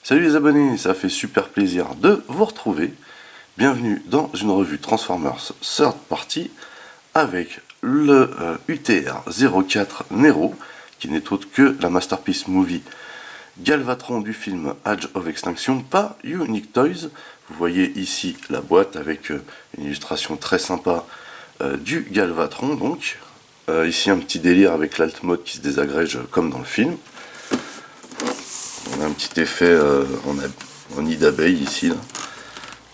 Salut les abonnés, ça fait super plaisir de vous retrouver. Bienvenue dans une revue Transformers Third Party avec le UTR 04 Nero, qui n'est autre que la masterpiece movie Galvatron du film Age of Extinction par Unique Toys. Vous voyez ici la boîte avec une illustration très sympa du Galvatron. Donc ici un petit délire avec l'alt mode qui se désagrège comme dans le film. On a un petit effet en nid d'abeille ici. Là.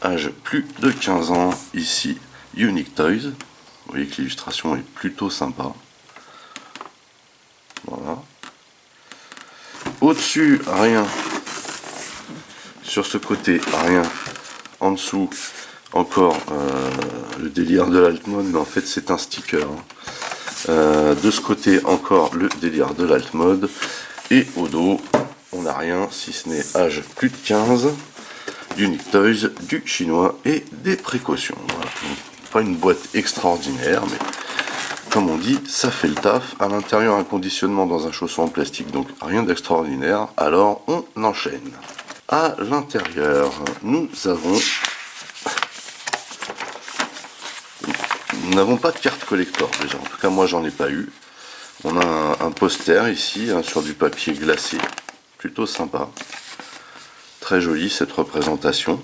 Âge plus de 15 ans, ici Unique Toys. Vous voyez que l'illustration est plutôt sympa. Voilà. Au-dessus, rien. Sur ce côté, rien. En dessous, encore le délire de l'alt mode, mais en fait c'est un sticker. De ce côté, encore le délire de l'alt mode. Et au dos, on n'a rien si ce n'est âge plus de 15, Unique Toys, du chinois et des précautions. Voilà. Donc, pas une boîte extraordinaire, mais comme on dit, ça fait le taf. À l'intérieur, un conditionnement dans un chausson en plastique, donc rien d'extraordinaire. Alors, on enchaîne. À l'intérieur, nous n'avons pas de carte collector déjà. En tout cas, moi, j'en ai pas eu. On a un poster ici sur du papier glacé. Plutôt sympa, très jolie cette représentation.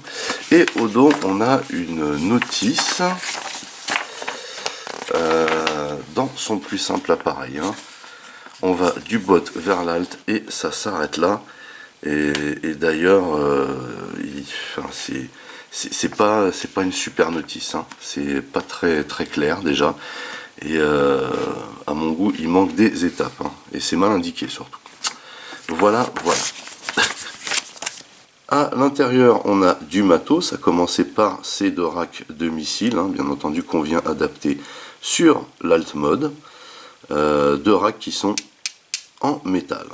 Et au dos, on a une notice dans son plus simple appareil. On va du bot vers l'alt et ça s'arrête là. Et d'ailleurs, c'est pas une super notice. C'est pas très clair déjà. Et à mon goût, il manque des étapes. Et c'est mal indiqué surtout. Voilà. À l'intérieur, on a du matos, à commencer par ces deux racks de missiles, bien entendu qu'on vient adapter sur l'alt mode. Deux racks qui sont en métal,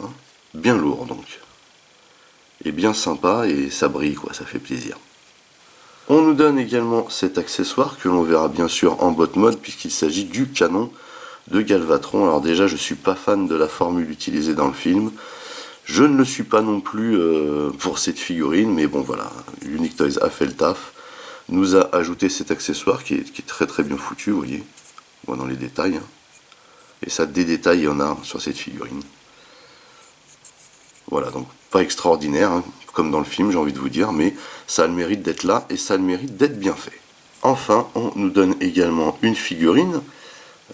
bien lourds donc. Et bien sympa, et ça brille, quoi, ça fait plaisir. On nous donne également cet accessoire que l'on verra bien sûr en bot mode, puisqu'il s'agit du canon de Galvatron. Alors déjà, je suis pas fan de la formule utilisée dans le film. Je ne le suis pas non plus pour cette figurine, mais bon voilà, Unique Toys a fait le taf, nous a ajouté cet accessoire qui est très bien foutu, vous voyez, on voit dans les détails, et ça des détails il y en a sur cette figurine. Voilà, donc pas extraordinaire, comme dans le film j'ai envie de vous dire, mais ça a le mérite d'être là, et ça a le mérite d'être bien fait. Enfin, on nous donne également une figurine,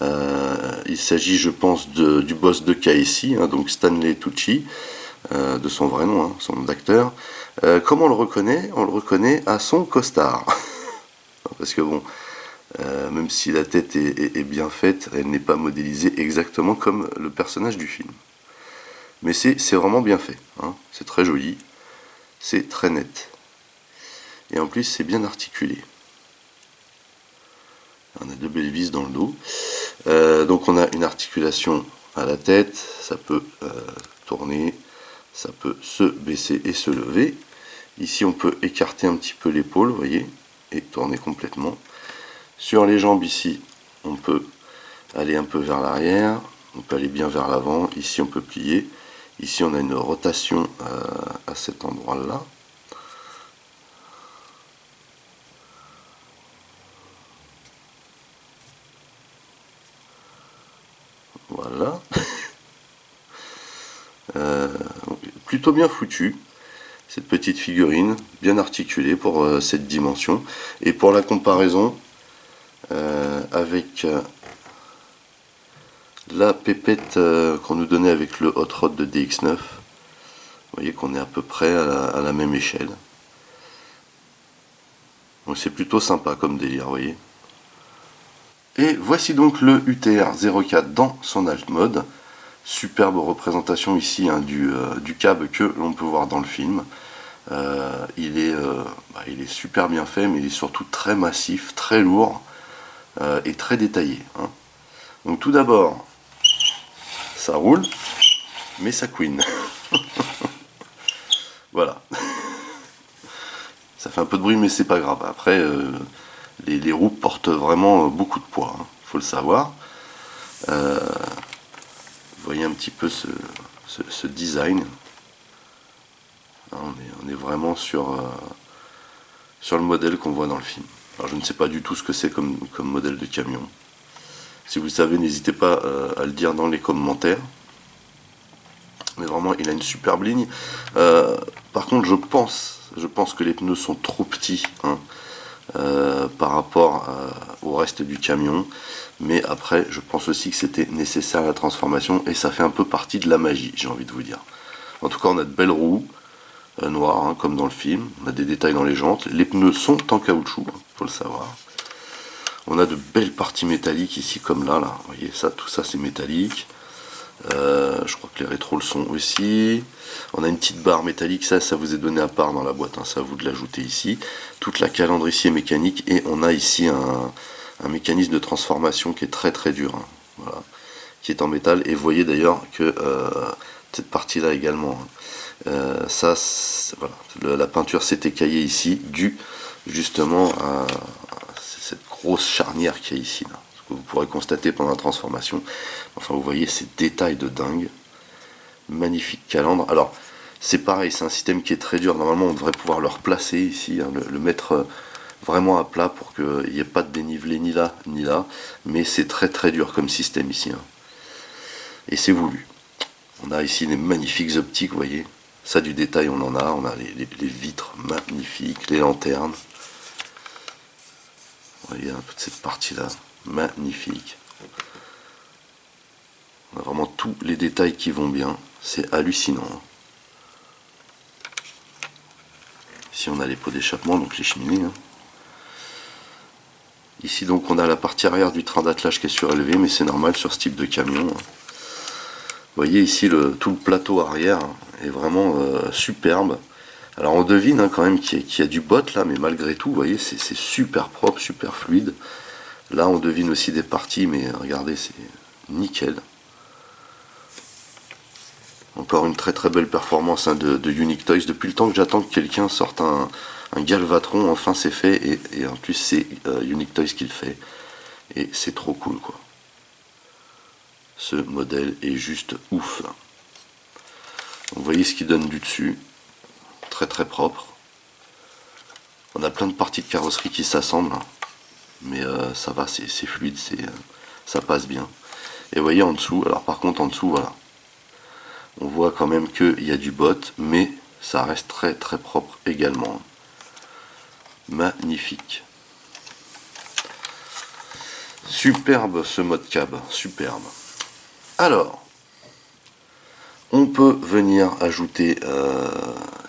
il s'agit je pense du boss de KSI, donc Stanley Tucci, de son vrai nom, son nom d'acteur. Comment on le reconnaît? On le reconnaît à son costard. Parce que bon, même si la tête est bien faite, elle n'est pas modélisée exactement comme le personnage du film. Mais c'est vraiment bien fait. C'est très joli, c'est très net. Et en plus, c'est bien articulé. On a deux belles vis dans le dos. Donc on a une articulation à la tête, ça peut tourner, ça peut se baisser et se lever. Ici on peut écarter un petit peu l'épaule, vous voyez, et tourner complètement. Sur les jambes ici, on peut aller un peu vers l'arrière, on peut aller bien vers l'avant, ici on peut plier. Ici on a une rotation à cet endroit-là. Voilà. Plutôt bien foutu, cette petite figurine, bien articulée pour cette dimension. Et pour la comparaison avec la pépette qu'on nous donnait avec le Hot Rod de DX9, vous voyez qu'on est à peu près à la même échelle. Donc c'est plutôt sympa comme délire, vous voyez. Et voici donc le UTR 04 dans son alt mode. Superbe représentation ici du cab que l'on peut voir dans le film. Il est super bien fait, mais il est surtout très massif, très lourd et très détaillé. Donc tout d'abord, ça roule, mais ça couine. Voilà. Ça fait un peu de bruit, mais c'est pas grave. Après, les roues portent vraiment beaucoup de poids, faut le savoir. Vous voyez un petit peu ce design. On On est vraiment sur le modèle qu'on voit dans le film. Alors je ne sais pas du tout ce que c'est comme modèle de camion. Si vous le savez, n'hésitez pas à le dire dans les commentaires. Mais vraiment, il a une superbe ligne. Par contre, je pense que les pneus sont trop petits, hein, par rapport au reste du camion. Mais après, je pense aussi que c'était nécessaire à la transformation et ça fait un peu partie de la magie, j'ai envie de vous dire. En tout cas, on a de belles roues noires, hein, comme dans le film. On a des détails dans les jantes. Les pneus sont en caoutchouc, hein, faut le savoir. On a de belles parties métalliques ici, comme là. Vous voyez, ça, tout ça, c'est métallique. Je crois que les rétros le sont aussi. On a une petite barre métallique, ça vous est donné à part dans la boîte, hein, c'est à vous de l'ajouter ici. Toute la calandre ici est mécanique et on a ici un mécanisme de transformation qui est très très dur, hein, voilà, qui est en métal. Et vous voyez d'ailleurs que cette partie là également, ça, voilà, la peinture s'est écaillée ici, due justement à cette grosse charnière qu'il y a ici, là, que vous pourrez constater pendant la transformation. Enfin, vous voyez ces détails de dingue. Magnifique calandre. Alors, c'est pareil, c'est un système qui est très dur. Normalement, on devrait pouvoir le replacer ici, hein, le mettre vraiment à plat pour qu'il n'y ait pas de dénivelé ni là ni là. Mais c'est très très dur comme système ici, hein. Et c'est voulu. On a ici des magnifiques optiques, vous voyez. Ça, du détail, on en a. On a les vitres magnifiques, les lanternes. Vous voyez, hein, toute cette partie-là, magnifique. On a vraiment tous les détails qui vont bien. C'est hallucinant, hein. Ici, on a les pots d'échappement, donc les cheminées, hein. Ici, donc, on a la partie arrière du train d'attelage qui est surélevée, mais c'est normal sur ce type de camion, hein. Vous voyez ici, tout le plateau arrière, hein, est vraiment superbe. Alors, on devine, hein, quand même qu'il y a du bot là, mais malgré tout, vous voyez, c'est super propre, super fluide. Là, on devine aussi des parties, mais regardez, c'est nickel. Encore une très très belle performance, hein, de Unique Toys. Depuis le temps que j'attends que quelqu'un sorte un Galvatron, enfin c'est fait. Et en plus c'est Unique Toys qui le fait. Et c'est trop cool, quoi. Ce modèle est juste ouf. Donc, vous voyez ce qu'il donne du dessus. Très très propre. On a plein de parties de carrosserie qui s'assemblent, hein. Mais ça va, c'est fluide, ça passe bien. Et vous voyez en dessous, alors par contre en dessous, voilà. On voit quand même qu'il y a du bot, mais ça reste très très propre également. Magnifique. Superbe ce mode cab, superbe. Alors, on peut venir ajouter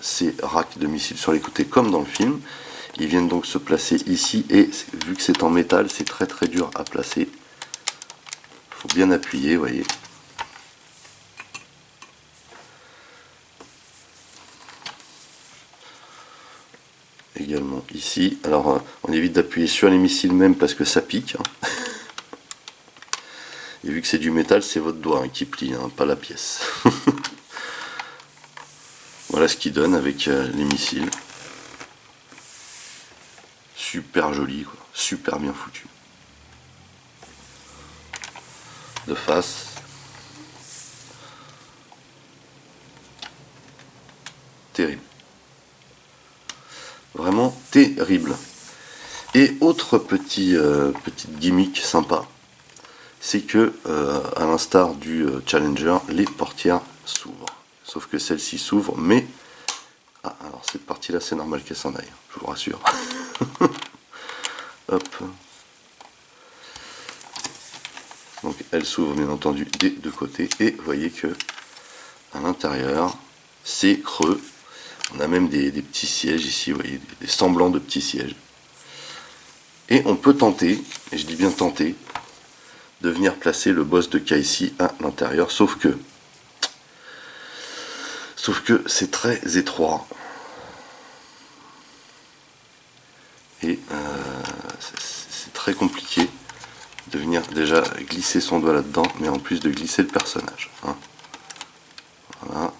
ces racks de missiles sur les côtés comme dans le film. Ils viennent donc se placer ici et vu que c'est en métal, c'est très très dur à placer. Il faut bien appuyer, vous voyez. Également ici. Alors on évite d'appuyer sur les missiles même parce que ça pique, hein. Et vu que c'est du métal, c'est votre doigt, hein, qui plie, hein, pas la pièce. Voilà ce qu'il donne avec les missiles. Super joli, quoi. Super bien foutu. De face. Terrible. Vraiment terrible. Et autre petite gimmick sympa, c'est que à l'instar du Challenger, les portières s'ouvrent. Sauf que celle-ci s'ouvre, mais alors cette partie-là, c'est normal qu'elle s'en aille, je vous rassure. Hop. Donc elle s'ouvre bien entendu des deux côtés et vous voyez que à l'intérieur, c'est creux. On a même des petits sièges ici, vous voyez, des semblants de petits sièges. Et on peut tenter, et je dis bien tenter, de venir placer le boss de Kai-C à l'intérieur, sauf que c'est très étroit. Et c'est très compliqué de venir déjà glisser son doigt là-dedans, mais en plus de glisser le personnage, hein. Voilà.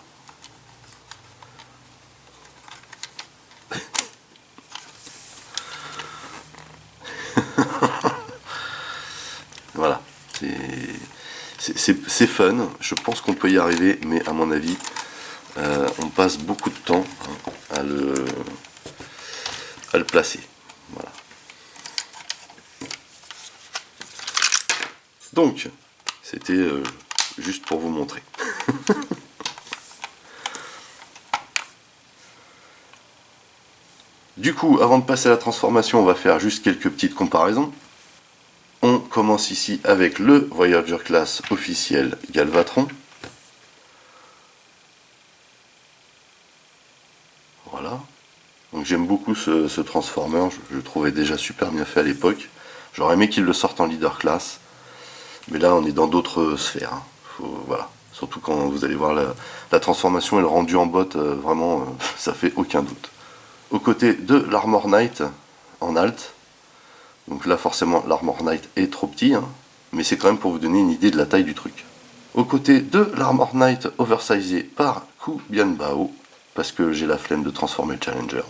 Voilà, c'est fun, je pense qu'on peut y arriver, mais à mon avis, on passe beaucoup de temps, hein. à le placer. Voilà. Donc, c'était juste pour vous montrer. Du coup, avant de passer à la transformation, on va faire juste quelques petites comparaisons. On commence ici avec le Voyager Class officiel Galvatron. Voilà. Donc j'aime beaucoup ce Transformer, je le trouvais déjà super bien fait à l'époque. J'aurais aimé qu'il le sorte en Leader Class. Mais là, on est dans d'autres sphères. Hein. Voilà. Surtout quand vous allez voir la transformation et le rendu en botte, vraiment, ça fait aucun doute. Aux côtés de l'Armor Knight en alt. Donc là, forcément, l'Armor Knight est trop petit, hein, mais c'est quand même pour vous donner une idée de la taille du truc. Aux côtés de l'Armor Knight oversizé par Ku Bianbao, parce que j'ai la flemme de transformer le Challenger.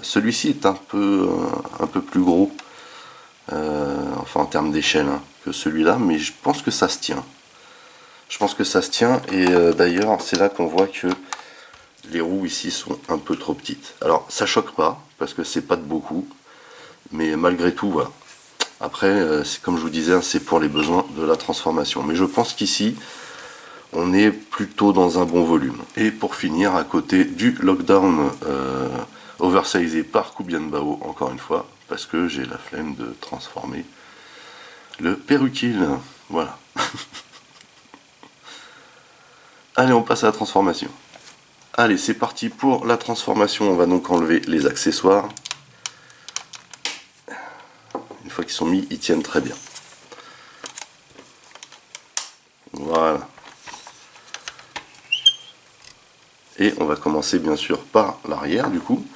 Celui-ci est un peu plus gros, enfin en termes d'échelle, hein, que celui-là, mais je pense que ça se tient. Je pense que ça se tient, et d'ailleurs, c'est là qu'on voit que les roues ici sont un peu trop petites. Alors ça choque pas, parce que c'est pas de beaucoup, mais malgré tout, voilà. Après, c'est comme je vous disais, c'est pour les besoins de la transformation. Mais je pense qu'ici, on est plutôt dans un bon volume. Et pour finir, à côté du Lockdown oversizé par Ku Bianbao, encore une fois, parce que j'ai la flemme de transformer le Perukil. Voilà. Allez, on passe à la transformation. Allez, c'est parti pour la transformation. On va donc enlever les accessoires. Une fois qu'ils sont mis, ils tiennent très bien. Voilà. Et on va commencer bien sûr par l'arrière du coup.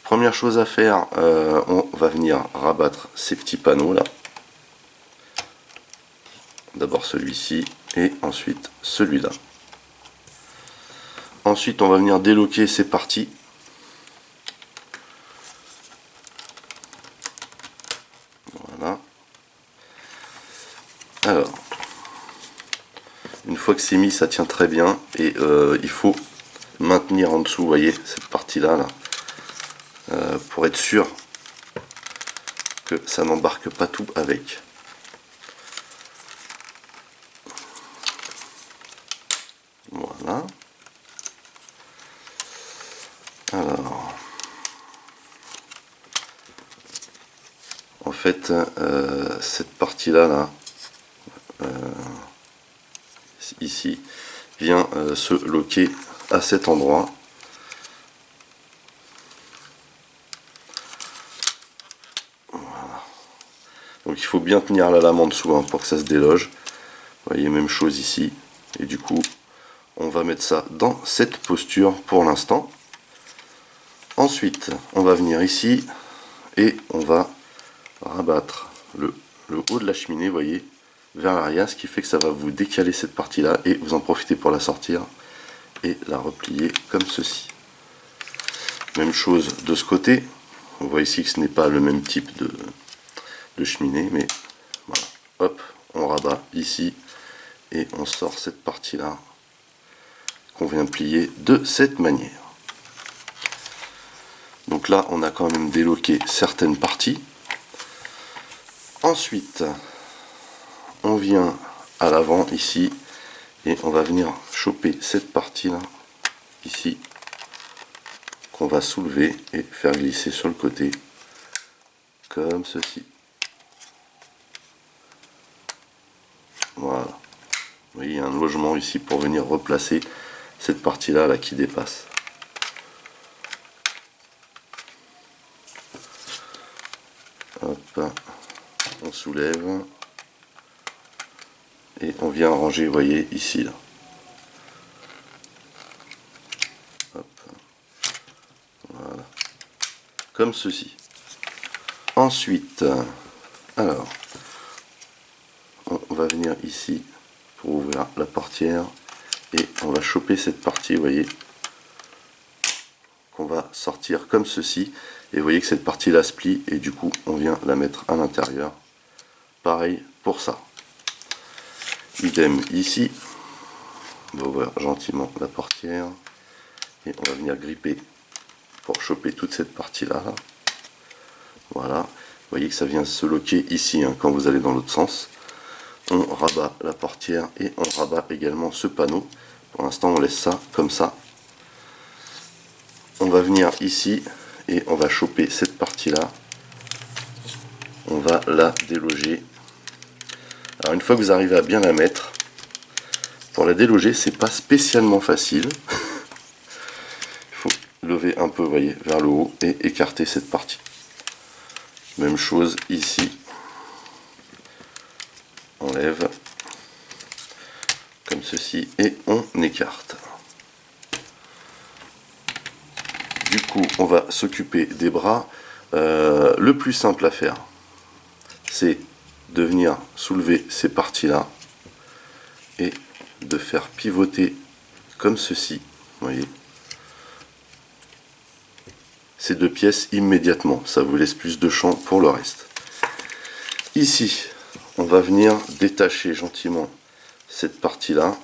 Première chose à faire, on va venir rabattre ces petits panneaux là. D'abord celui-ci et ensuite celui-là. Ensuite on va venir déloquer ces parties. Voilà. Alors, une fois que c'est mis, ça tient très bien et il faut maintenir en dessous, vous voyez, cette partie-là, là, pour être sûr que ça n'embarque pas tout avec. Voilà. Alors, en fait, cette partie-là, là, ici, vient se loquer à cet endroit. Voilà. Donc il faut bien tenir la lame en dessous, hein, pour que ça se déloge. Vous voyez, même chose ici. Et du coup, on va mettre ça dans cette posture pour l'instant. Ensuite, on va venir ici et on va rabattre le haut de la cheminée, vous voyez, vers l'arrière, ce qui fait que ça va vous décaler cette partie-là et vous en profitez pour la sortir et la replier comme ceci. Même chose de ce côté. On voit ici que ce n'est pas le même type de cheminée, mais voilà. Hop, on rabat ici et on sort cette partie-là qu'on vient plier de cette manière. Donc là, on a quand même déloqué certaines parties. Ensuite, on vient à l'avant ici et on va venir choper cette partie-là ici qu'on va soulever et faire glisser sur le côté comme ceci. Voilà. Vous voyez, il y a un logement ici pour venir replacer cette partie-là là, qui dépasse. Hop, on soulève et on vient ranger, vous voyez, ici là. Hop. Voilà. Comme ceci. Ensuite, alors, on va venir ici pour ouvrir la portière et on va choper cette partie, vous voyez, qu'on va sortir comme ceci. Et vous voyez que cette partie là se plie et du coup on vient la mettre à l'intérieur. Pareil pour ça. Idem ici. On va ouvrir gentiment la portière Et on va venir gripper pour choper toute cette partie-là. Voilà. Vous voyez que ça vient se loquer ici hein, quand vous allez dans l'autre sens. On rabat la portière et on rabat également ce panneau. Pour l'instant, on laisse ça comme ça. On va venir ici et on va choper cette partie-là. On va la déloger. Alors une fois que vous arrivez à bien la mettre, pour la déloger, c'est pas spécialement facile. Il faut lever un peu, vous voyez, vers le haut et écarter cette partie. Même chose ici. On lève comme ceci et on écarte. Du coup, on va s'occuper des bras. Le plus simple à faire, c'est de venir soulever ces parties-là et de faire pivoter comme ceci. Vous voyez, ces deux pièces immédiatement. Ça vous laisse plus de champ pour le reste. Ici, on va venir détacher gentiment cette partie-là.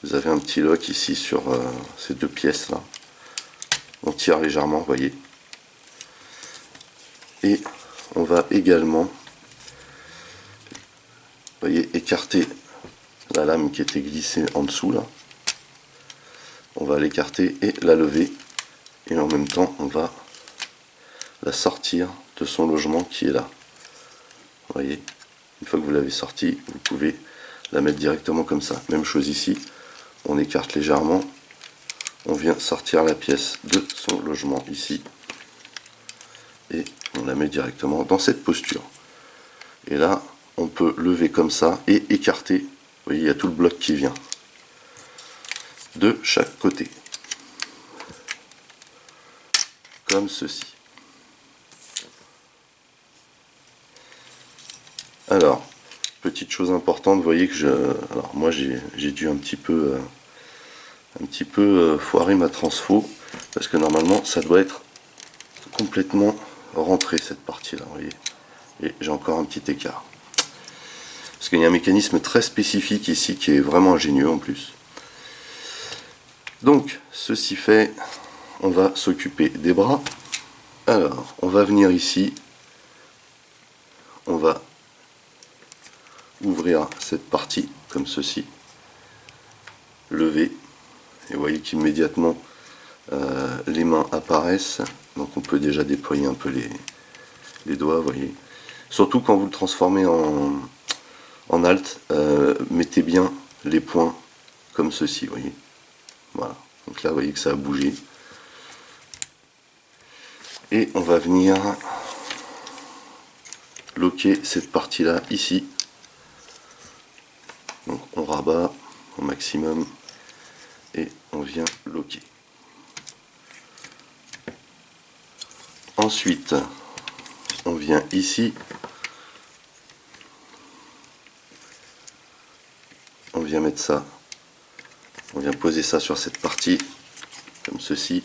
Vous avez un petit lock ici sur ces deux pièces-là. On tire légèrement, vous voyez. Et on va également, vous voyez, écarter la lame qui était glissée en dessous là. On va l'écarter et la lever. Et en même temps, on va la sortir de son logement qui est là. Vous voyez, une fois que vous l'avez sortie, vous pouvez la mettre directement comme ça. Même chose ici, on écarte légèrement. On vient sortir la pièce de son logement ici. Et on la met directement dans cette posture. Et là, on peut lever comme ça et écarter. Vous voyez, il y a tout le bloc qui vient de chaque côté. Comme ceci. Alors, petite chose importante, vous voyez que alors moi j'ai dû un petit peu foirer ma transfo, parce que normalement ça doit être complètement rentré cette partie là, vous voyez, et j'ai encore un petit écart. Parce qu'il y a un mécanisme très spécifique ici qui est vraiment ingénieux en plus. Donc, ceci fait, on va s'occuper des bras. Alors, on va venir ici, on va ouvrir cette partie comme ceci, lever, et vous voyez qu'immédiatement les mains apparaissent, donc on peut déjà déployer un peu les doigts, vous voyez. Surtout quand vous le transformez en alt, mettez bien les points comme ceci, vous voyez. Voilà, donc là vous voyez que ça a bougé. Et on va venir loquer cette partie là ici. Donc on rabat au maximum et on vient loquer. Ensuite, on vient ici, on vient mettre ça, on vient poser ça sur cette partie, comme ceci.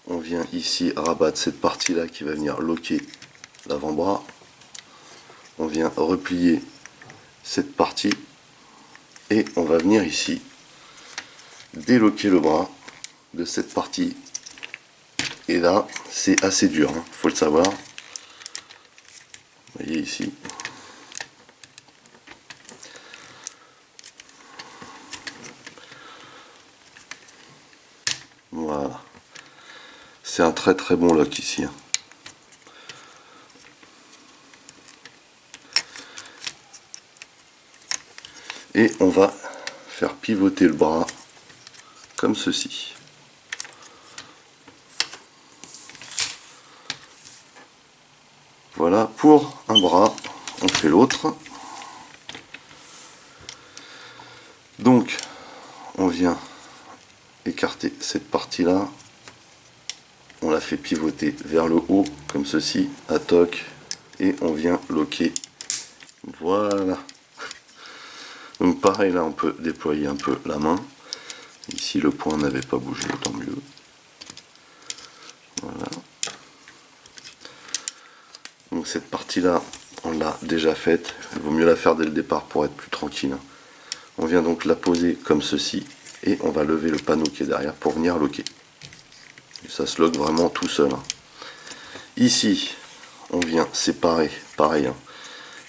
On vient ici rabattre cette partie-là qui va venir loquer l'avant-bras. On vient replier cette partie et on va venir ici déloquer le bras de cette partie. Et là, c'est assez dur, hein, faut le savoir. Vous voyez ici. Voilà. C'est un très très bon lock ici. Hein. Et on va faire pivoter le bras comme ceci. Voilà pour un bras, on fait l'autre. Donc on vient écarter cette partie là, on la fait pivoter vers le haut comme ceci, à toc, et on vient loquer. Voilà. Donc pareil, là on peut déployer un peu la main. Ici le point n'avait pas bougé, tant mieux. Voilà. Donc cette partie là, on l'a déjà faite. Il vaut mieux la faire dès le départ pour être plus tranquille. On vient donc la poser comme ceci et on va lever le panneau qui est derrière pour venir loquer. Et ça se loque vraiment tout seul. Ici, on vient séparer, pareil,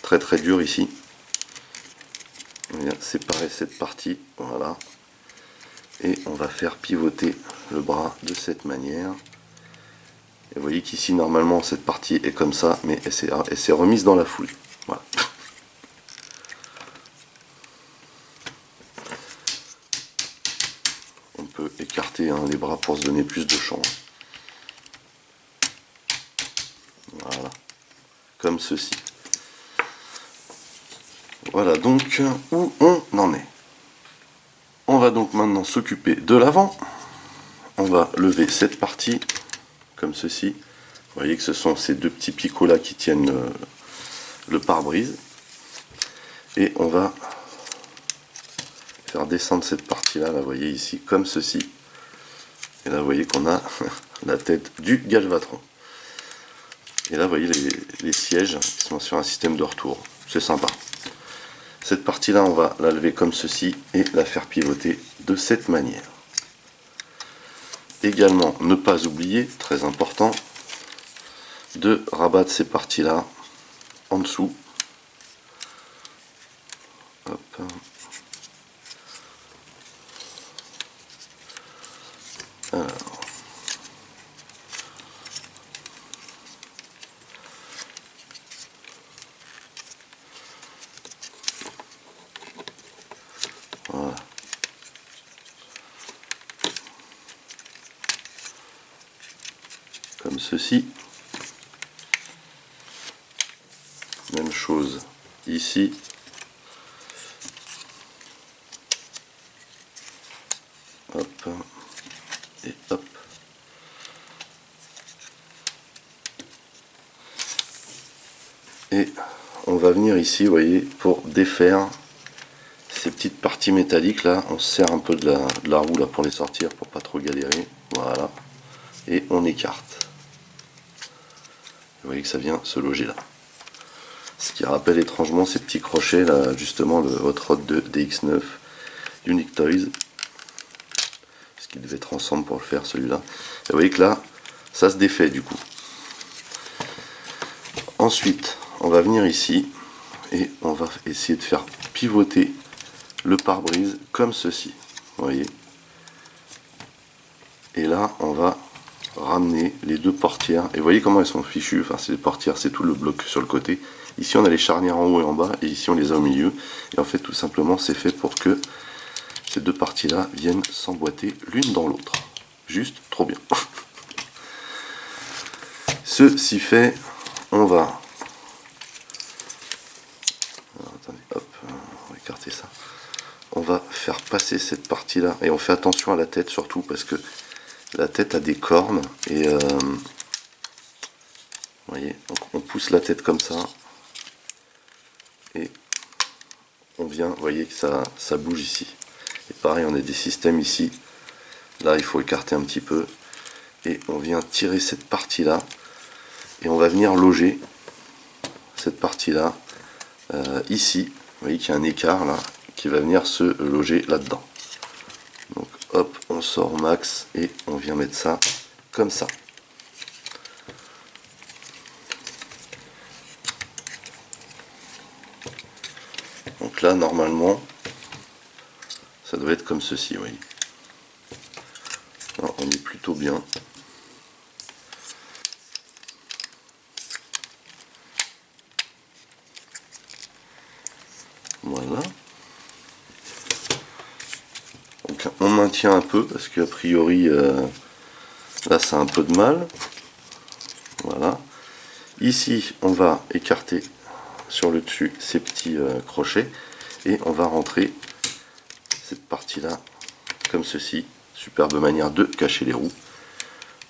très très dur ici. On vient séparer cette partie, voilà. Et on va faire pivoter le bras de cette manière. Et vous voyez qu'ici, normalement, cette partie est comme ça, mais elle s'est remise dans la foule. Voilà. On peut écarter les bras pour se donner plus de champ. Voilà. Comme ceci. Voilà donc où on en est. On va donc maintenant s'occuper de l'avant. On va lever cette partie comme ceci. Vous voyez que ce sont ces deux petits picots là qui tiennent le pare-brise. Et on va faire descendre cette partie là, vous voyez ici, comme ceci. Et là vous voyez qu'on a la tête du Galvatron. Et là vous voyez les sièges qui sont sur un système de retour. C'est sympa. Cette partie là on va la lever comme ceci et la faire pivoter de cette manière. Également ne pas oublier, très important, de rabattre ces parties là en dessous. Hop. Alors. Voilà. Comme ceci. Même chose ici. Hop. Et hop. Et on va venir ici, vous voyez, pour défaire ces petites parties métalliques là. On se sert un peu de la roue là pour les sortir, pour pas trop galérer. Voilà. Et on écarte. Vous voyez que ça vient se loger là. Ce qui rappelle étrangement ces petits crochets là, justement le Hot Rod 2 DX9 Unique Toys. Parce qu'ils devaient être ensemble pour le faire celui-là. Et vous voyez que là, ça se défait du coup. Ensuite, on va venir ici et on va essayer de faire pivoter le pare-brise comme ceci. Vous voyez. Et là, on va ramener les deux portières. Et vous voyez comment elles sont fichues. Enfin, c'est les portières, c'est tout le bloc sur le côté. Ici, on a les charnières en haut et en bas. Et ici, on les a au milieu. Et en fait, tout simplement, c'est fait pour que ces deux parties-là viennent s'emboîter l'une dans l'autre. Juste trop bien. Ceci fait, on va... Alors, attendez, hop, on va écarter ça. On va faire passer cette partie-là. Et on fait attention à la tête surtout parce que la tête a des cornes. Et vous voyez, donc on pousse la tête comme ça. Et on vient, vous voyez que ça bouge ici. Et pareil, on a des systèmes ici. Là, il faut écarter un petit peu. Et on vient tirer cette partie-là. Et on va venir loger cette partie-là ici. Vous voyez qu'il y a un écart là qui va venir se loger là-dedans. Donc hop, on sort au max et on vient mettre ça comme ça. Donc là, normalement, ça doit être comme ceci, oui. Alors, on est plutôt bien. Voilà. Donc on maintient un peu parce qu'a priori là c'est un peu de mal. Voilà. Ici on va écarter sur le dessus ces petits crochets et on va rentrer cette partie là comme ceci. Superbe manière de cacher les roues.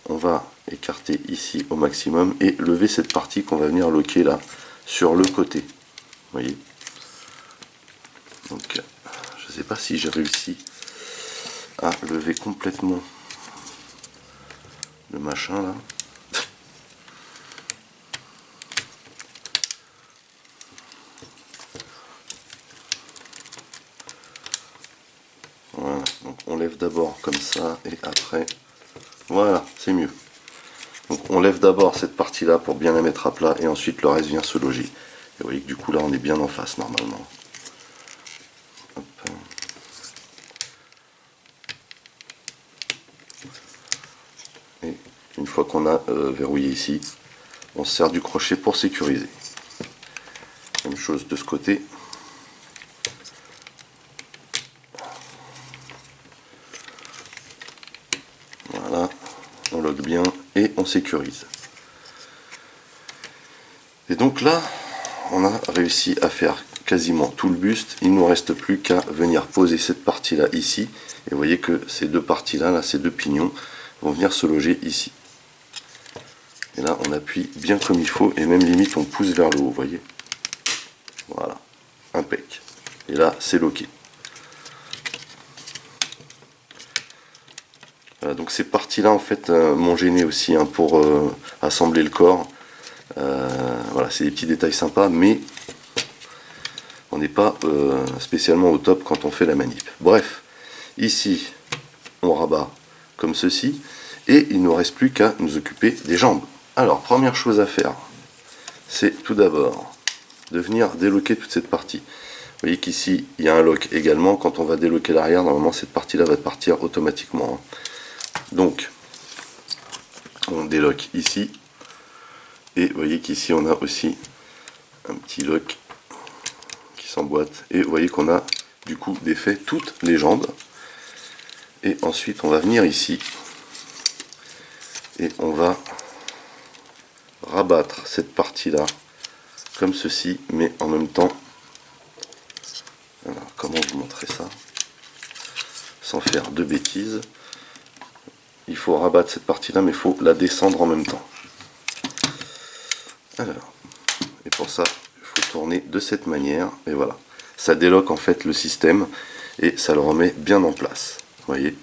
On va écarter ici au maximum et lever cette partie qu'on va venir loquer là sur le côté. Vous voyez. Donc je ne sais pas si j'ai réussi à lever complètement le machin là. on lève d'abord comme ça et après, voilà, c'est mieux. Donc on lève d'abord cette partie là pour bien la mettre à plat et ensuite le reste vient se loger. Et vous voyez que du coup là on est bien en face normalement. Hop. Et une fois qu'on a verrouillé ici, on se sert du crochet pour sécuriser. Même chose de ce côté. Voilà, on lock bien et on sécurise. Et donc là, on a réussi à faire quasiment tout le buste. Il ne nous reste plus qu'à venir poser cette partie-là ici. Et vous voyez que ces deux parties-là, là, ces deux pignons, vont venir se loger ici. Et là, on appuie bien comme il faut et même limite, on pousse vers le haut, vous voyez. Voilà, impec. Et là, c'est loqué. Voilà, donc ces parties-là, en fait, m'ont gêné aussi hein, pour assembler le corps. Voilà, c'est des petits détails sympas, mais on n'est pas spécialement au top quand on fait la manip. Bref, ici, on rabat comme ceci, et il ne nous reste plus qu'à nous occuper des jambes. Alors, première chose à faire, c'est tout d'abord de venir déloquer toute cette partie. Vous voyez qu'ici, il y a un lock également. Quand on va déloquer l'arrière, normalement, cette partie-là va partir automatiquement. Donc, on déloque ici. Et vous voyez qu'ici, on a aussi un petit lock qui s'emboîte. Et vous voyez qu'on a, du coup, défait toutes les jambes. Et ensuite, on va venir ici. Et on va rabattre cette partie-là comme ceci, mais en même temps, alors, comment vous montrer ça sans faire de bêtises? Il faut rabattre cette partie-là, mais il faut la descendre en même temps. Alors, et pour ça, il faut tourner de cette manière, et voilà. Ça déloque en fait le système, et ça le remet bien en place. Vous voyez?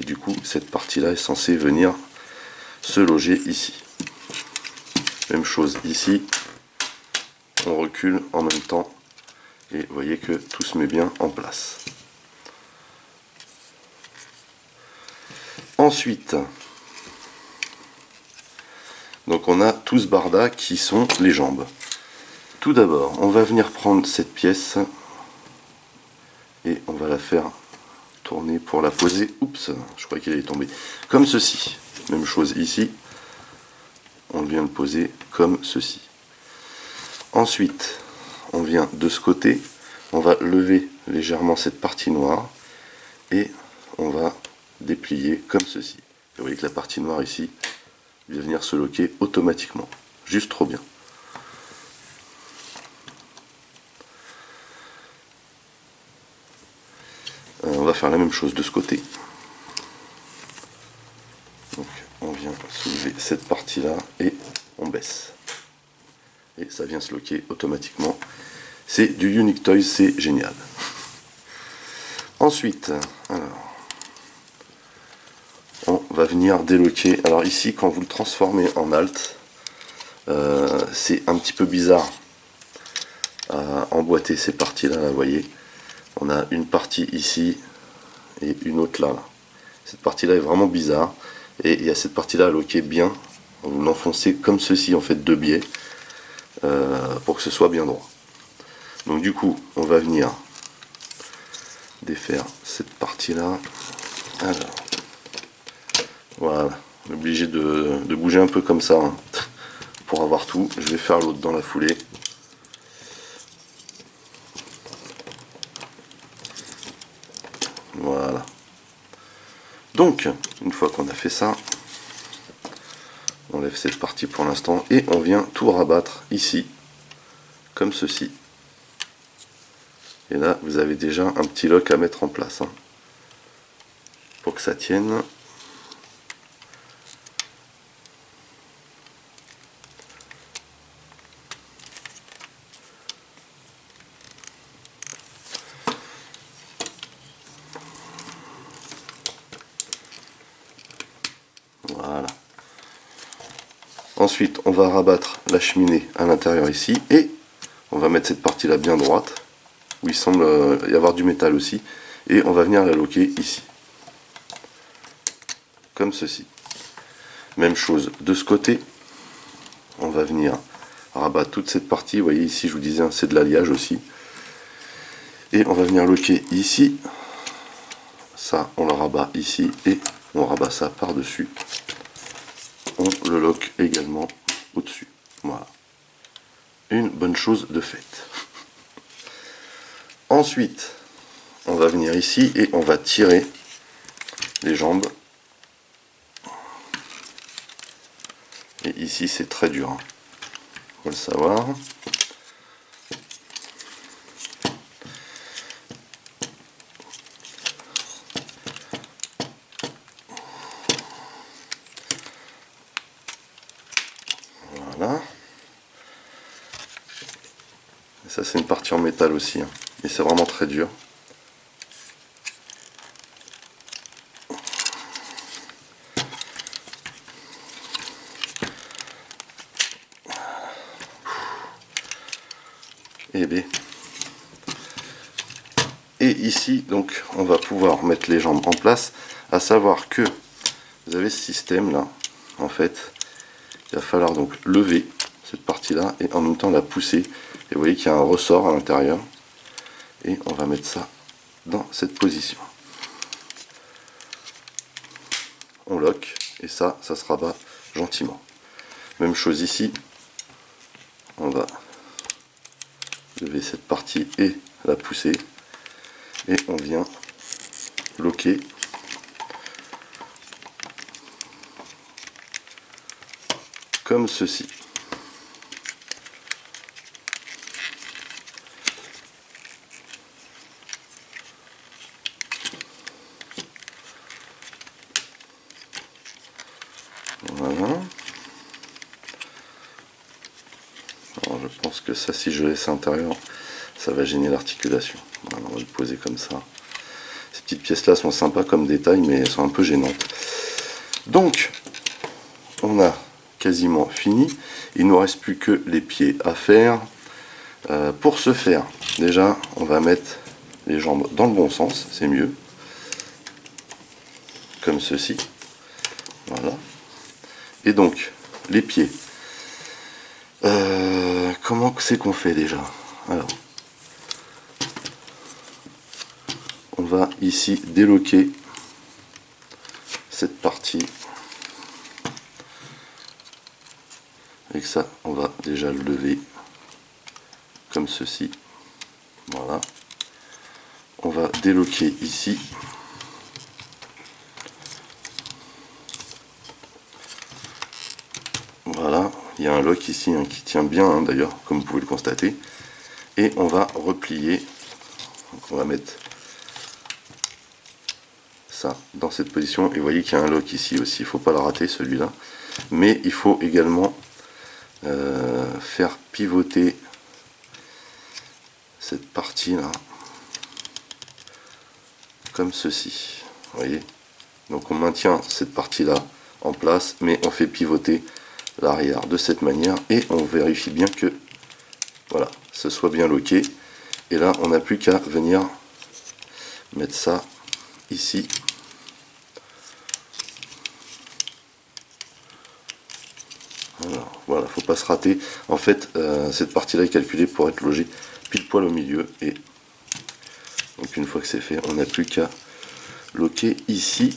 Et du coup, cette partie-là est censée venir se loger ici. Même chose ici, on recule en même temps, et vous voyez que tout se met bien en place. Ensuite, donc on a tout ce barda qui sont les jambes. Tout d'abord, on va venir prendre cette pièce et on va la faire tourner pour la poser. Oups, je crois qu'elle est tombée. Comme ceci. Même chose ici. On vient le poser comme ceci. Ensuite, on vient de ce côté. On va lever légèrement cette partie noire et on va déplier comme ceci. Vous voyez que la partie noire ici va venir se loquer automatiquement. Juste trop bien. On va faire la même chose de ce côté. Donc on vient soulever cette partie-là et on baisse. Et ça vient se loquer automatiquement. C'est du Unique Toys, c'est génial. Ensuite, alors, on va venir déloquer. Alors ici, quand vous le transformez en alt, c'est un petit peu bizarre à emboîter ces parties-là, vous voyez. On a une partie ici et une autre là. Cette partie-là est vraiment bizarre. Et il y a cette partie-là à loquer bien. Vous l'enfoncez comme ceci, en fait, de biais, pour que ce soit bien droit. Donc du coup, on va venir défaire cette partie-là. Alors, voilà. On est obligé de bouger un peu comme ça, hein, pour avoir tout. Je vais faire l'autre dans la foulée. Voilà. Donc, une fois qu'on a fait ça, on lève cette partie pour l'instant et on vient tout rabattre ici, comme ceci. Et là, vous avez déjà un petit lock à mettre en place, hein, pour que ça tienne. Voilà. Ensuite, on va rabattre la cheminée à l'intérieur ici et on va mettre cette partie-là bien droite, où il semble y avoir du métal aussi, et on va venir la loquer ici. comme ceci. Même chose de ce côté, on va venir rabattre toute cette partie, vous voyez ici je vous disais, hein, c'est de l'alliage aussi. Et on va venir loquer ici, ça on le rabat ici et on rabat ça par-dessus. On le loque également au-dessus. Voilà. Une bonne chose de faite. Ensuite, on va venir ici et on va tirer les jambes. Et ici c'est très dur, hein. Faut le savoir. Voilà. Et ça c'est une partie en métal aussi, hein. Mais c'est vraiment très dur. Et B. Et ici, donc, on va pouvoir mettre les jambes en place, à savoir que vous avez ce système là, en fait, il va falloir donc lever cette partie là et en même temps la pousser. Et vous voyez qu'il y a un ressort à l'intérieur. Et on va mettre ça dans cette position. On lock et ça se rabat gentiment. Même chose ici, on va lever cette partie et la pousser et on vient loquer comme ceci. Voilà. Alors je pense que ça, si je laisse à l'intérieur, ça va gêner l'articulation. Voilà, on va le poser comme ça. Ces petites pièces là sont sympas comme détail, mais elles sont un peu gênantes. Donc, on a quasiment fini. Il ne nous reste plus que les pieds à faire. Pour ce faire, déjà, on va mettre les jambes dans le bon sens, c'est mieux. Comme ceci. Voilà. Et donc, les pieds. Comment c'est qu'on fait déjà? Alors, on va ici déloquer cette partie. Avec ça, on va déjà le lever comme ceci. Voilà. On va déloquer ici. Voilà, il y a un lock ici hein, qui tient bien hein, d'ailleurs, comme vous pouvez le constater. Et on va replier. Donc on va mettre ça dans cette position. Et vous voyez qu'il y a un lock ici aussi, il ne faut pas le rater celui-là. Mais il faut également faire pivoter cette partie là comme ceci, vous voyez. Donc on maintient cette partie là en place, mais on fait pivoter l'arrière de cette manière et on vérifie bien que voilà, ce soit bien loqué. Et là on n'a plus qu'à venir mettre ça ici. Voilà, faut pas se rater. En fait, cette partie-là est calculée pour être logée pile poil au milieu. Et donc une fois que c'est fait, on n'a plus qu'à loquer ici.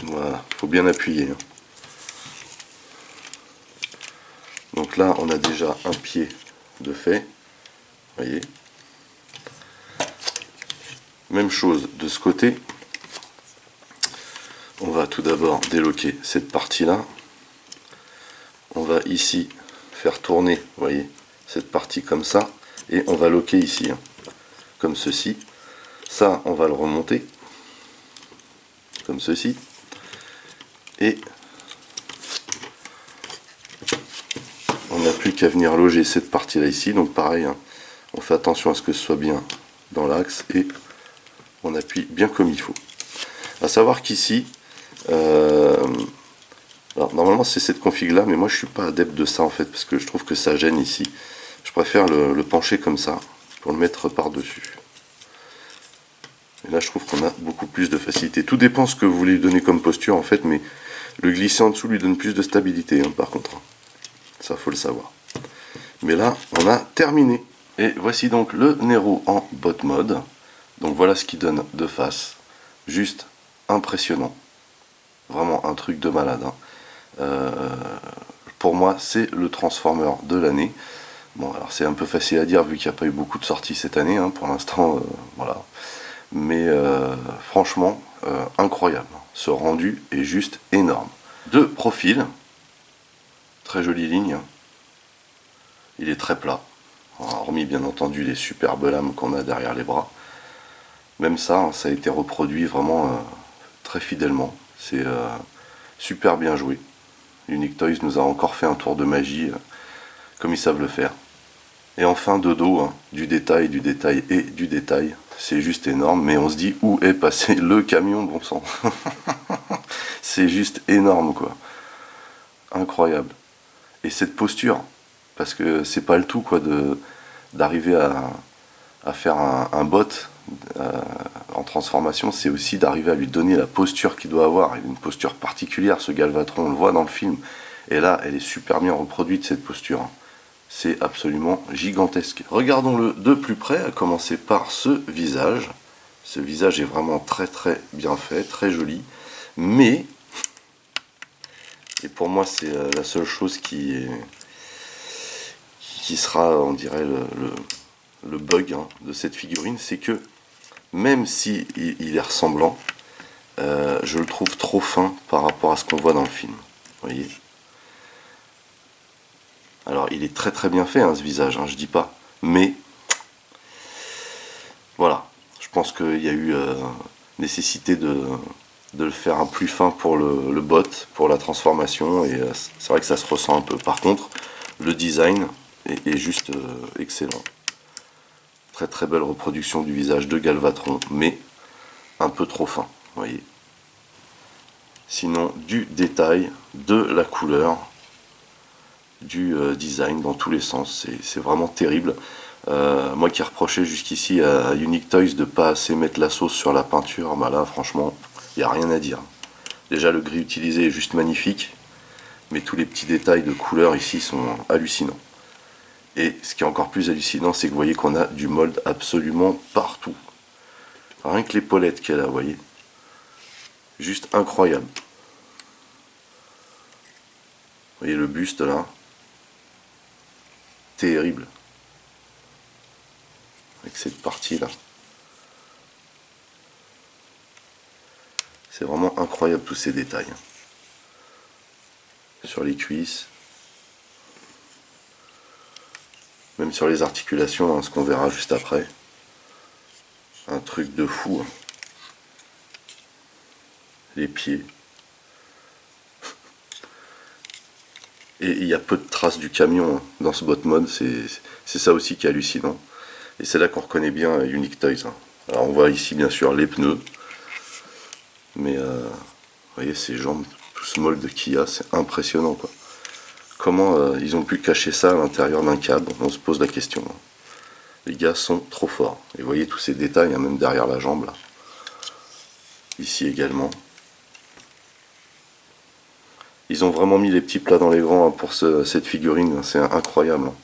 Voilà, faut bien appuyer. Hein. Donc là, on a déjà un pied de fait. Voyez. Même chose de ce côté. On va tout d'abord déloquer cette partie-là. On va ici faire tourner, vous voyez, cette partie comme ça. Et on va loquer ici, hein, comme ceci. Ça, on va le remonter, comme ceci. Et on n'a plus qu'à venir loger cette partie-là ici. Donc pareil, hein, on fait attention à ce que ce soit bien dans l'axe. Et on appuie bien comme il faut. À savoir qu'ici... alors normalement c'est cette config là, mais moi je suis pas adepte de ça en fait, parce que je trouve que ça gêne ici. Je préfère le pencher comme ça, pour le mettre par dessus. Et là je trouve qu'on a beaucoup plus de facilité. Tout dépend ce que vous voulez lui donner comme posture en fait, mais le glisser en dessous lui donne plus de stabilité hein, par contre. Ça faut le savoir. Mais là on a terminé. Et voici donc le Nero en bot mode. Donc voilà ce qu'il donne de face. Juste impressionnant. Vraiment un truc de malade. Hein. Pour moi c'est le Transformer de l'année. Bon, alors c'est un peu facile à dire vu qu'il n'y a pas eu beaucoup de sorties cette année, hein, pour l'instant, voilà. Mais franchement, incroyable. Ce rendu est juste énorme. De profil, très jolie ligne. Il est très plat, hormis bien entendu les superbes lames qu'on a derrière les bras. Même ça, hein, ça a été reproduit vraiment très fidèlement. C'est super bien joué. Unique Toys nous a encore fait un tour de magie, comme ils savent le faire. Et enfin de dos, hein, du détail et du détail. C'est juste énorme, mais on se dit où est passé le camion, bon sang. C'est juste énorme quoi. Incroyable. Et cette posture, parce que c'est pas le tout quoi d'arriver à faire un bot en transformation, c'est aussi d'arriver à lui donner la posture qu'il doit avoir. Il a une posture particulière, ce Galvatron, on le voit dans le film. Et là, elle est super bien reproduite cette posture. C'est absolument gigantesque. Regardons-le de plus près, à commencer par ce visage. Ce visage est vraiment très très bien fait, très joli. Mais, et pour moi c'est la seule chose qui sera, on dirait, le bug hein, de cette figurine, c'est que même si il est ressemblant, je le trouve trop fin par rapport à ce qu'on voit dans le film. Vous voyez ? Alors il est très très bien fait hein, ce visage, hein, je dis pas, mais voilà, je pense qu'il y a eu nécessité de le faire un plus fin pour le bot, pour la transformation, et c'est vrai que ça se ressent un peu. Par contre, le design est juste excellent. Très très belle reproduction du visage de Galvatron, mais un peu trop fin, vous voyez. Sinon, du détail, de la couleur, du design dans tous les sens, c'est vraiment terrible. Moi qui reprochais jusqu'ici à Unique Toys de ne pas assez mettre la sauce sur la peinture, bah là franchement, il n'y a rien à dire. Déjà le gris utilisé est juste magnifique, mais tous les petits détails de couleur ici sont hallucinants. Et ce qui est encore plus hallucinant, c'est que vous voyez qu'on a du mold absolument partout. Rien que l'épaulette qu'elle a, vous voyez. Juste incroyable. Vous voyez le buste là. Terrible. Avec cette partie là. C'est vraiment incroyable tous ces détails. Sur les cuisses. Même sur les articulations, hein, ce qu'on verra juste après. Un truc de fou. Hein. Les pieds. Et il y a peu de traces du camion hein, dans ce bot mode. C'est ça aussi qui est hallucinant. Et c'est là qu'on reconnaît bien Unique Toys. Hein. Alors on voit ici bien sûr les pneus. Mais vous voyez ces jambes, tout ce mold qu'il y a, c'est impressionnant quoi. Comment ils ont pu cacher ça à l'intérieur d'un câble? On se pose la question. Hein. Les gars sont trop forts. Et vous voyez tous ces détails, hein, même derrière la jambe là. Ici également. Ils ont vraiment mis les petits plats dans les grands hein, pour cette figurine, c'est incroyable. Hein.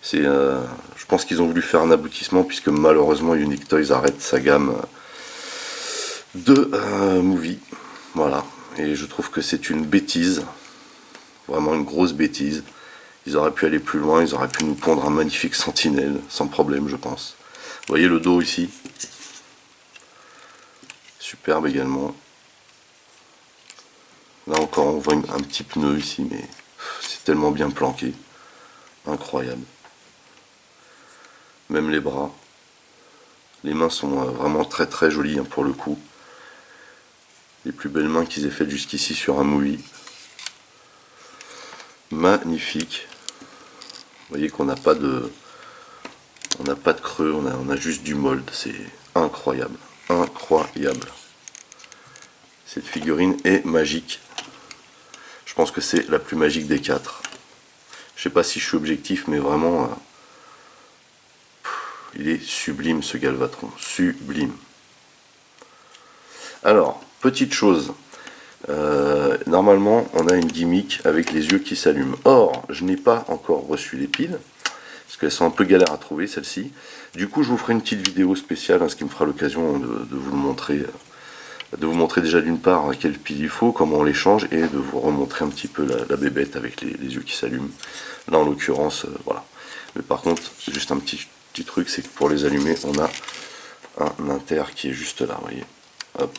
Je pense qu'ils ont voulu faire un aboutissement puisque malheureusement Unique Toys arrête sa gamme de Movie. Voilà. Et je trouve que c'est une bêtise. Vraiment une grosse bêtise. Ils auraient pu aller plus loin, ils auraient pu nous pondre un magnifique sentinelle, sans problème je pense. Vous voyez le dos ici. Superbe également. Là encore on voit un petit pneu ici, mais c'est tellement bien planqué. Incroyable. Même les bras. Les mains sont vraiment très très jolies hein, pour le coup. Les plus belles mains qu'ils aient faites jusqu'ici sur un movie. Magnifique. Vous voyez qu'on n'a pas de creux, on a juste du mold. C'est incroyable. Incroyable. Cette figurine est magique. Je pense que c'est la plus magique des quatre. Je sais pas si je suis objectif, mais vraiment, il est sublime ce Galvatron. Sublime. Alors, petite chose, normalement on a une gimmick avec les yeux qui s'allument. Or, je n'ai pas encore reçu les piles, parce qu'elles sont un peu galères à trouver celles-ci. Du coup, je vous ferai une petite vidéo spéciale, hein, ce qui me fera l'occasion de vous le montrer. De vous montrer déjà d'une part quelles piles il faut, comment on les change, et de vous remontrer un petit peu la bébête avec les yeux qui s'allument. Là en l'occurrence, voilà. Mais par contre, juste un petit truc, c'est que pour les allumer, on a un inter qui est juste là, vous voyez. Hop.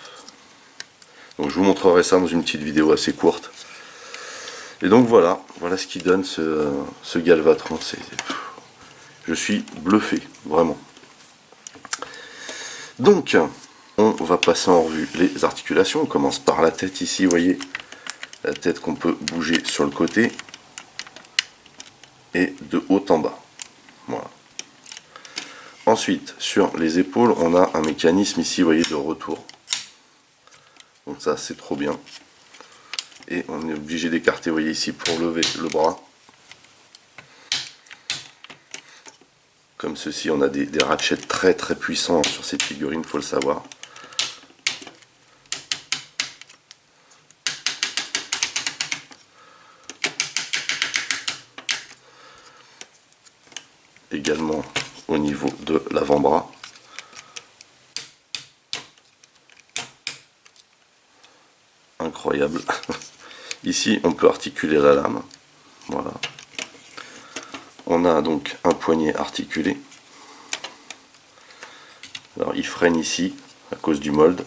Donc je vous montrerai ça dans une petite vidéo assez courte. Et donc voilà ce qui donne ce Galvatron. Je suis bluffé, vraiment. Donc, on va passer en revue les articulations. On commence par la tête ici, vous voyez. La tête qu'on peut bouger sur le côté. Et de haut en bas. Voilà. Ensuite, sur les épaules, on a un mécanisme ici, vous voyez, de retour. Donc ça, c'est trop bien. Et on est obligé d'écarter, vous voyez ici, pour lever le bras. Comme ceci, on a des ratchets très très puissants sur cette figurine, il faut le savoir. Également au niveau de l'avant-bras. Incroyable. Ici, on peut articuler la lame. Voilà. On a donc un poignet articulé. Alors, il freine ici à cause du mold.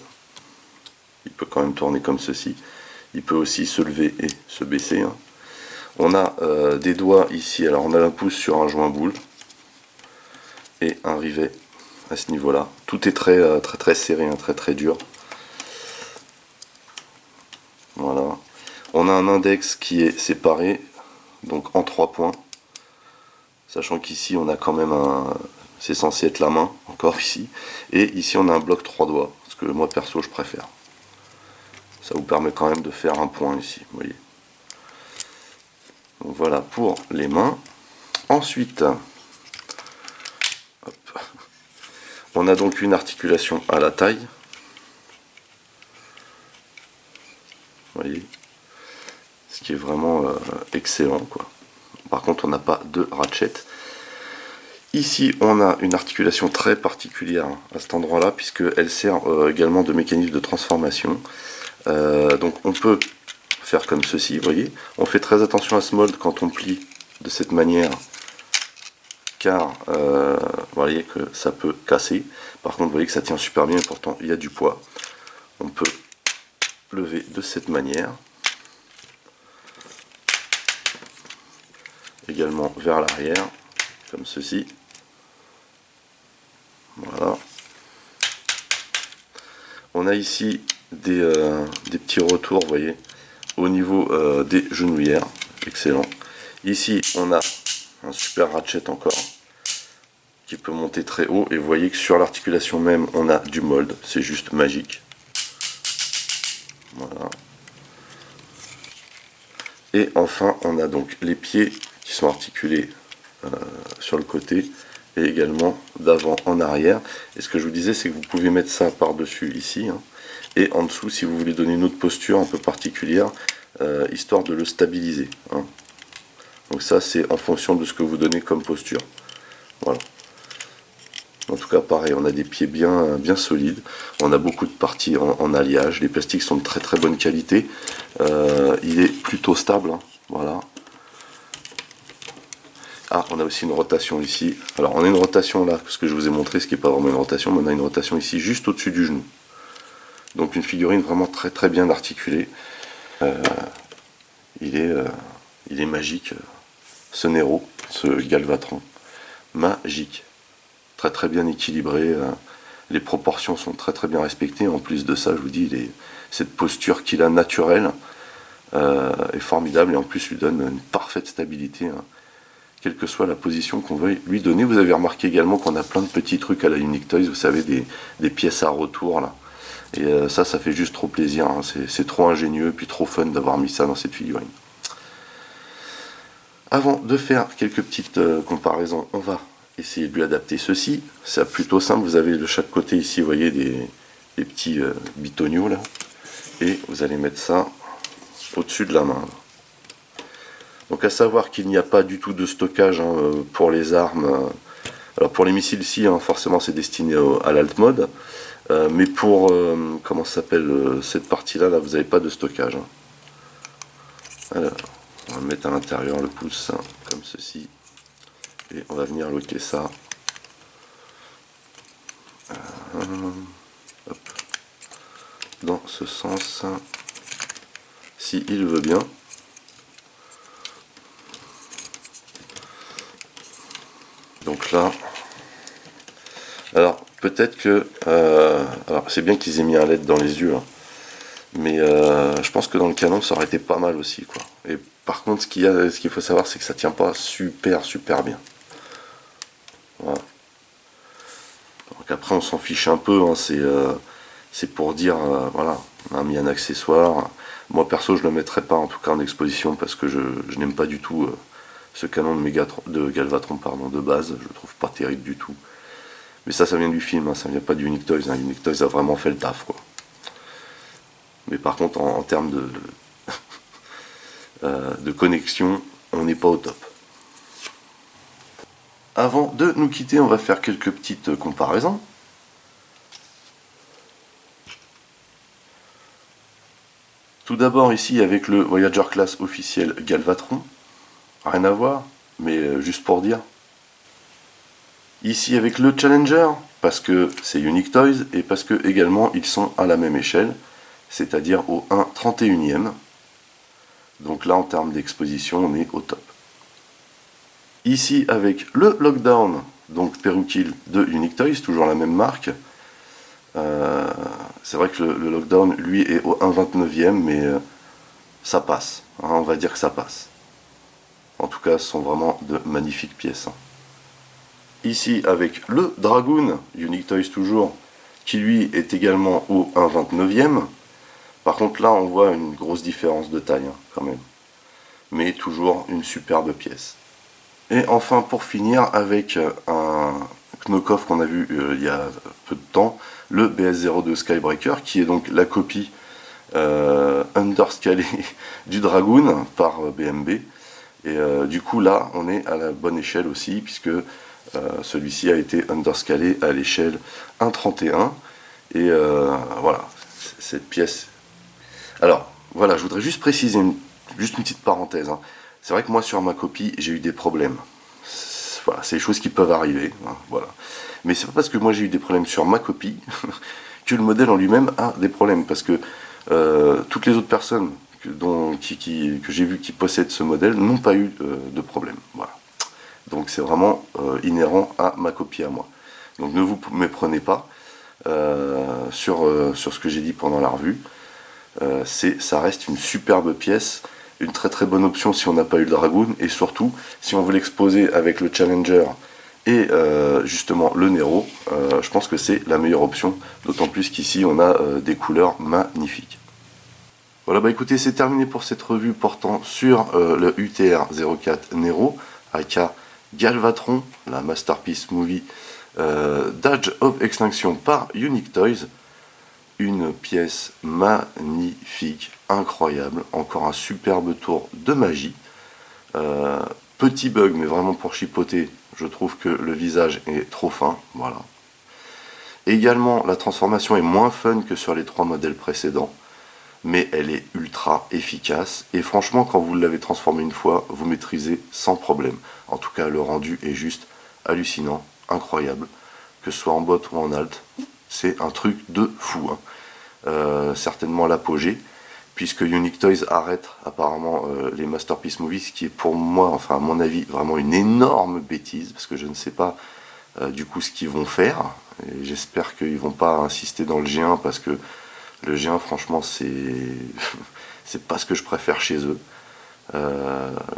Il peut quand même tourner comme ceci. Il peut aussi se lever et se baisser. Hein. On a des doigts ici. Alors, on a un pouce sur un joint boule et un rivet à ce niveau-là. Tout est très serré, hein, très dur. Voilà. On a un index qui est séparé, donc en 3 points. Sachant qu'ici on a quand même c'est censé être la main, encore ici. Et ici on a un bloc 3 doigts, parce que moi perso je préfère. Ça vous permet quand même de faire un point ici, vous voyez. Donc voilà pour les mains. Ensuite, hop, on a donc une articulation à la taille. Vous voyez, ce qui est vraiment excellent, quoi. Par contre, on n'a pas de ratchet. Ici, on a une articulation très particulière à cet endroit-là, puisqu'elle sert également de mécanisme de transformation. Donc on peut faire comme ceci, vous voyez. On fait très attention à ce mold quand on plie de cette manière, car vous voyez que ça peut casser. Par contre, vous voyez que ça tient super bien, et pourtant il y a du poids. On peut lever de cette manière. Également vers l'arrière, comme ceci. Voilà. On a ici des petits retours, vous voyez, au niveau des genouillères. Excellent. Ici, on a un super ratchet encore, qui peut monter très haut. Et vous voyez que sur l'articulation même, on a du mold. C'est juste magique. Voilà. Et enfin, on a donc les pieds qui sont articulés sur le côté et également d'avant en arrière. Et ce que je vous disais, c'est que vous pouvez mettre ça par-dessus ici, hein, et en dessous si vous voulez donner une autre posture un peu particulière, histoire de le stabiliser. Hein. Donc ça, c'est en fonction de ce que vous donnez comme posture. Voilà. En tout cas, pareil, on a des pieds bien solides. On a beaucoup de parties en alliage. Les plastiques sont de très bonne qualité. Il est plutôt stable. Hein. Voilà. Ah, on a aussi une rotation ici. Alors, on a une rotation là, ce que je vous ai montré, ce qui n'est pas vraiment une rotation, mais on a une rotation ici, juste au-dessus du genou. Donc, une figurine vraiment très bien articulée. Il est magique, ce Nero, ce Galvatron. Magique. Très bien équilibré. Les proportions sont très bien respectées. En plus de ça, je vous dis, cette posture qu'il a naturelle est formidable et en plus lui donne une parfaite stabilité. Hein. Quelle que soit la position qu'on veuille lui donner. Vous avez remarqué également qu'on a plein de petits trucs à la Unique Toys, vous savez, des pièces à retour là. Et ça fait juste trop plaisir, hein. C'est trop ingénieux, puis trop fun d'avoir mis ça dans cette figurine. Avant de faire quelques petites comparaisons, on va essayer de lui adapter ceci. C'est plutôt simple, vous avez de chaque côté ici, vous voyez, les petits bitoniaux là, et vous allez mettre ça au-dessus de la main. Donc à savoir qu'il n'y a pas du tout de stockage pour les armes. Alors pour les missiles si, forcément c'est destiné à l'alt mode, mais pour comment s'appelle cette partie là, vous n'avez pas de stockage. Alors on va mettre à l'intérieur le pouce comme ceci, et on va venir loquer ça. Hop. Dans ce sens, si il veut bien. Donc là, alors peut-être que, alors c'est bien qu'ils aient mis un LED dans les yeux, mais je pense que dans le canon ça aurait été pas mal aussi, quoi. Et par contre, ce qu'il faut savoir, c'est que ça tient pas super bien. Voilà. Donc après, on s'en fiche un peu, c'est pour dire, voilà, on a mis un accessoire. Moi perso, je le mettrai pas en tout cas en exposition parce que je n'aime pas du tout ce canon de Galvatron pardon, de base, je le trouve pas terrible du tout. Mais ça vient du film, ça vient pas du Unique Toys. Unique Toys a vraiment fait le taf, quoi. Mais par contre, en termes de connexion, on n'est pas au top. Avant de nous quitter, on va faire quelques petites comparaisons. Tout d'abord ici avec le Voyager Class officiel Galvatron. Rien à voir, mais juste pour dire. Ici avec le Challenger, parce que c'est Unique Toys et parce que également ils sont à la même échelle, c'est-à-dire au 1/31e. Donc là en termes d'exposition, on est au top. Ici avec le Lockdown, donc Perukill de Unique Toys, toujours la même marque. C'est vrai que le Lockdown, lui, est au 1/29e, mais ça passe. On va dire que ça passe. En tout cas, ce sont vraiment de magnifiques pièces. Ici, avec le Dragoon, Unique Toys toujours, qui lui est également au 1/29e. Par contre, là, on voit une grosse différence de taille, quand même. Mais toujours une superbe pièce. Et enfin, pour finir, avec un knockoff qu'on a vu il y a peu de temps, le BS-02 Skybreaker, qui est donc la copie underscalée du Dragoon par BMB. Et du coup, là, on est à la bonne échelle aussi, puisque celui-ci a été underscalé à l'échelle 1/31. Et voilà, cette pièce. Alors, voilà, je voudrais juste préciser, juste une petite parenthèse. C'est vrai que moi, sur ma copie, j'ai eu des problèmes. Voilà, c'est des choses qui peuvent arriver. Voilà. Mais c'est pas parce que moi j'ai eu des problèmes sur ma copie que le modèle en lui-même a des problèmes. Parce que toutes les autres personnes que j'ai vu qui possèdent ce modèle n'ont pas eu de problème. Voilà. Donc c'est vraiment inhérent à ma copie à moi. Donc ne vous méprenez pas sur ce que j'ai dit pendant la revue. Ça reste une superbe pièce, une très bonne option si on n'a pas eu le Dragoon, et surtout si on veut l'exposer avec le Challenger et justement le Nero, je pense que c'est la meilleure option, d'autant plus qu'ici on a des couleurs magnifiques. Voilà, bah écoutez, c'est terminé pour cette revue portant sur le UTR 04 Nero, aka Galvatron, la Masterpiece Movie d'Age of Extinction par Unique Toys. Une pièce magnifique, incroyable, encore un superbe tour de magie. Petit bug, mais vraiment pour chipoter, je trouve que le visage est trop fin, voilà. Également, la transformation est moins fun que sur les 3 modèles précédents, mais elle est ultra efficace, et franchement, quand vous l'avez transformé une fois, vous maîtrisez sans problème. En tout cas, le rendu est juste hallucinant, incroyable, que ce soit en bot ou en alt. C'est un truc de fou, certainement l'apogée, puisque Unique Toys arrête apparemment les Masterpiece Movies, ce qui est pour moi, enfin à mon avis, vraiment une énorme bêtise, parce que je ne sais pas du coup ce qu'ils vont faire, et j'espère qu'ils vont pas insister dans le G1, parce que le G1 franchement c'est pas ce que je préfère chez eux.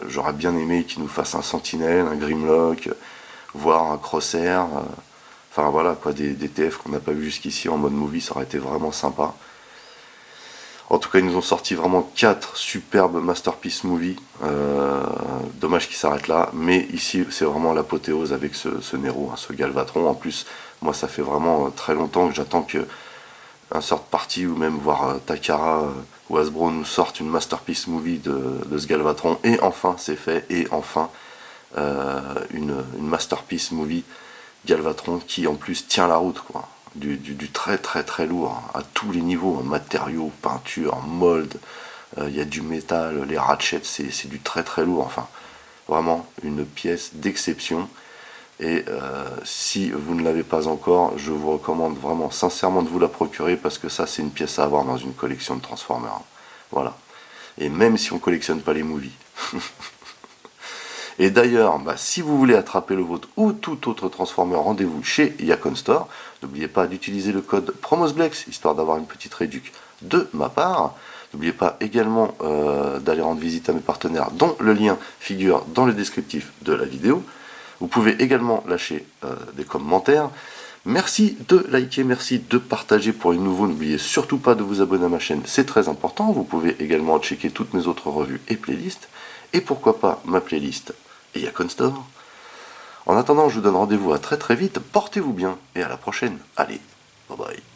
J'aurais bien aimé qu'ils nous fassent un Sentinelle, un Grimlock, voire un Crosshair, enfin voilà quoi, des TF qu'on n'a pas vu jusqu'ici en mode movie, ça aurait été vraiment sympa. En tout cas, ils nous ont sorti vraiment 4 superbes Masterpiece Movie. Dommage qu'ils s'arrêtent là, mais ici c'est vraiment l'apothéose avec ce Nero, ce Galvatron. En plus, moi ça fait vraiment très longtemps que j'attends que un third party, ou même voir Takara ou Hasbro nous sortent une masterpiece movie de ce Galvatron, et enfin c'est fait, et enfin une masterpiece movie Galvatron qui en plus tient la route, quoi. Du très très très lourd, à tous les niveaux, matériaux, peinture, mold, il y a du métal, les ratchets, c'est du très très lourd, enfin, vraiment une pièce d'exception. Et si vous ne l'avez pas encore, je vous recommande vraiment sincèrement de vous la procurer, parce que ça c'est une pièce à avoir dans une collection de Transformers. Voilà. Et même si on collectionne pas les movies. Et d'ailleurs, si vous voulez attraper le vôtre ou tout autre Transformer, rendez-vous chez Yakon Store. N'oubliez pas d'utiliser le code PROMOSBLEX, histoire d'avoir une petite réduction de ma part. N'oubliez pas également d'aller rendre visite à mes partenaires, dont le lien figure dans le descriptif de la vidéo. Vous pouvez également lâcher des commentaires. Merci de liker, merci de partager pour les nouveaux. N'oubliez surtout pas de vous abonner à ma chaîne, c'est très important. Vous pouvez également checker toutes mes autres revues et playlists. Et pourquoi pas ma playlist Yakon Store. En attendant, je vous donne rendez-vous à très très vite. Portez-vous bien et à la prochaine. Allez, bye bye.